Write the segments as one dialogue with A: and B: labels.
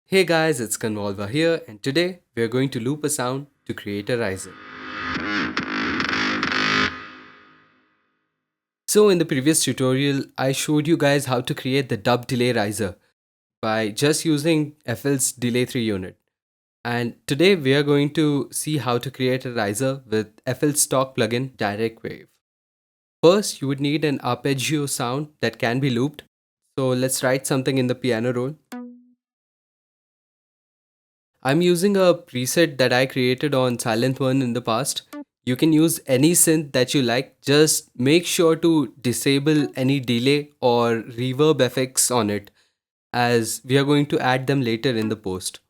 A: Hey guys, it's Convolva here, and today we are going to loop a sound to create a riser. So, in the previous tutorial, I showed you guys how to create the dub delay riser by just using FL's delay 3 unit. And today we are going to see how to create a riser with FL's stock plugin Directwave. First, you would need an arpeggio sound that can be looped. So, let's write something in the piano roll. I'm using a preset that I created on Silent One in the past. You can use any synth that you like, just make sure to disable any delay or reverb effects on it, as we are going to add them later in the post.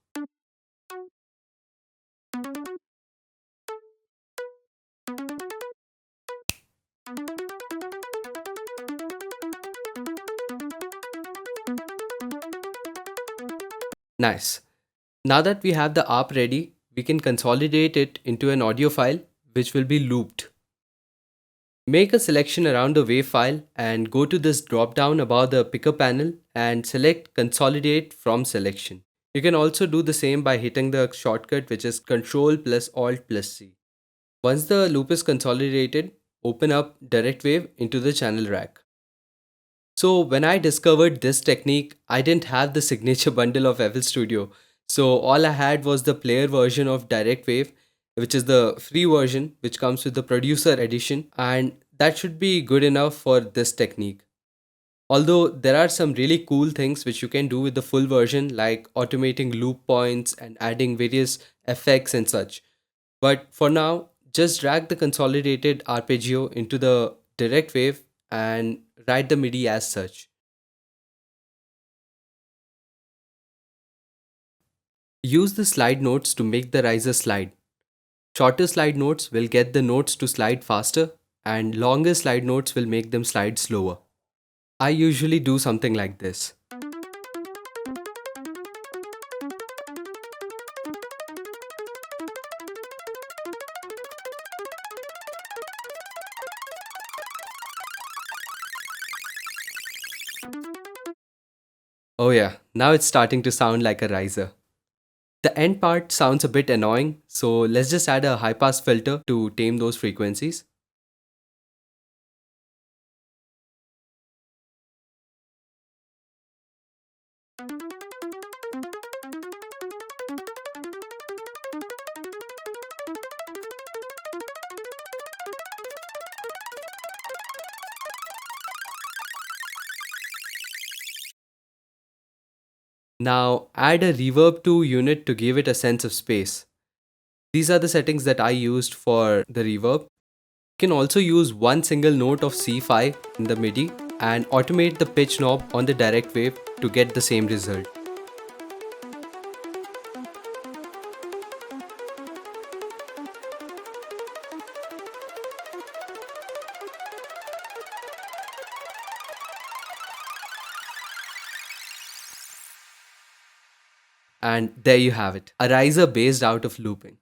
A: Nice. Now that we have the ARP ready, we can consolidate it into an audio file which will be looped. Make a selection around the wave file and go to this drop down above the picker panel and select consolidate from selection. You can also do the same by hitting the shortcut which is Ctrl plus Alt plus C. Once the loop is consolidated, open up Directwave into the channel rack. So when I discovered this technique, I didn't have the signature bundle of FL Studio. So all I had was the player version of Directwave, which is the free version which comes with the producer edition, and that should be good enough for this technique. Although there are some really cool things which you can do with the full version, like automating loop points and adding various effects and such. But for now, just drag the consolidated arpeggio into the Directwave and write the MIDI as such. Use the slide notes to make the riser slide. Shorter slide notes will get the notes to slide faster, and longer slide notes will make them slide slower. I usually do something like this. Oh yeah, now it's starting to sound like a riser. The end part sounds a bit annoying, so let's just add a high pass filter to tame those frequencies. Now add a reverb to unit to give it a sense of space. These are the settings that I used for the reverb. You can also use one single note of C5 in the MIDI and automate the pitch knob on the Directwave to get the same result. And there you have it, a riser based out of looping.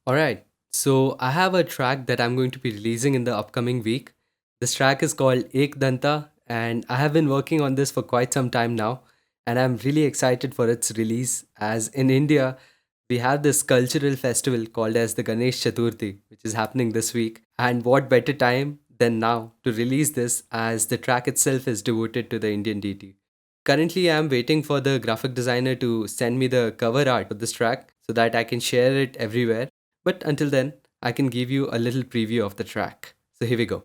A: Alright, so I have a track that I'm going to be releasing in the upcoming week. This track is called Ek Danta, and I have been working on this for quite some time now, and I'm really excited for its release, as in India we have this cultural festival called as the Ganesh Chaturthi, which is happening this week. And what better time than now to release this, as the track itself is devoted to the Indian deity. Currently, I'm waiting for the graphic designer to send me the cover art for this track so that I can share it everywhere. But until then, I can give you a little preview of the track. So here we go.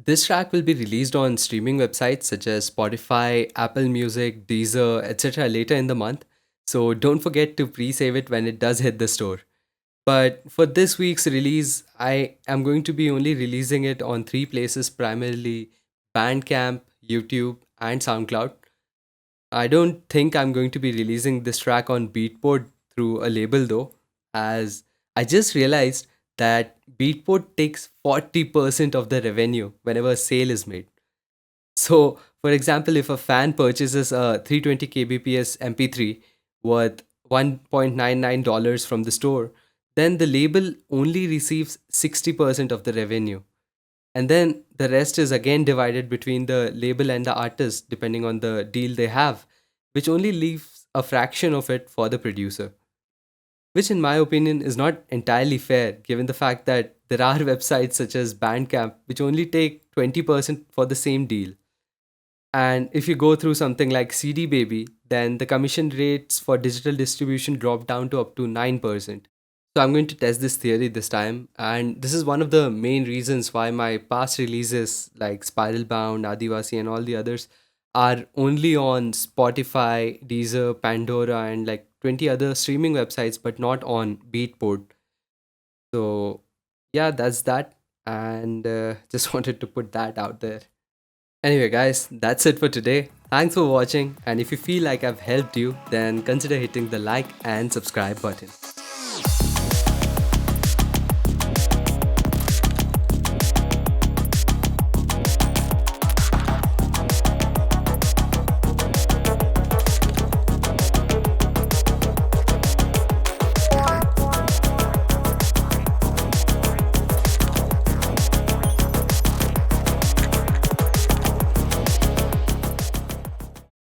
A: This track will be released on streaming websites such as Spotify, Apple Music, Deezer, etc. later in the month. So don't forget to pre-save it when it does hit the store. But for this week's release, I am going to be only releasing it on three places, primarily Bandcamp, YouTube, and SoundCloud. I don't think I'm going to be releasing this track on Beatport through a label though, as I just realized that Beatport takes 40% of the revenue whenever a sale is made. So, for example, if a fan purchases a 320 kbps MP3 worth $1.99 from the store, then the label only receives 60% of the revenue. And then the rest is again divided between the label and the artist depending on the deal they have, which only leaves a fraction of it for the producer, which in my opinion is not entirely fair given the fact that there are websites such as Bandcamp which only take 20% for the same deal. And if you go through something like CD Baby, then the commission rates for digital distribution drop down to up to 9%. So I'm going to test this theory this time, and this is one of the main reasons why my past releases like Spiral Bound, Adivasi, and all the others are only on Spotify, Deezer, Pandora, and like 20 other streaming websites, but not on Beatport. So yeah, that's that, and just wanted to put that out there. Anyway, guys, that's it for today. Thanks for watching, and if you feel like I've helped you, then consider hitting the like and subscribe button.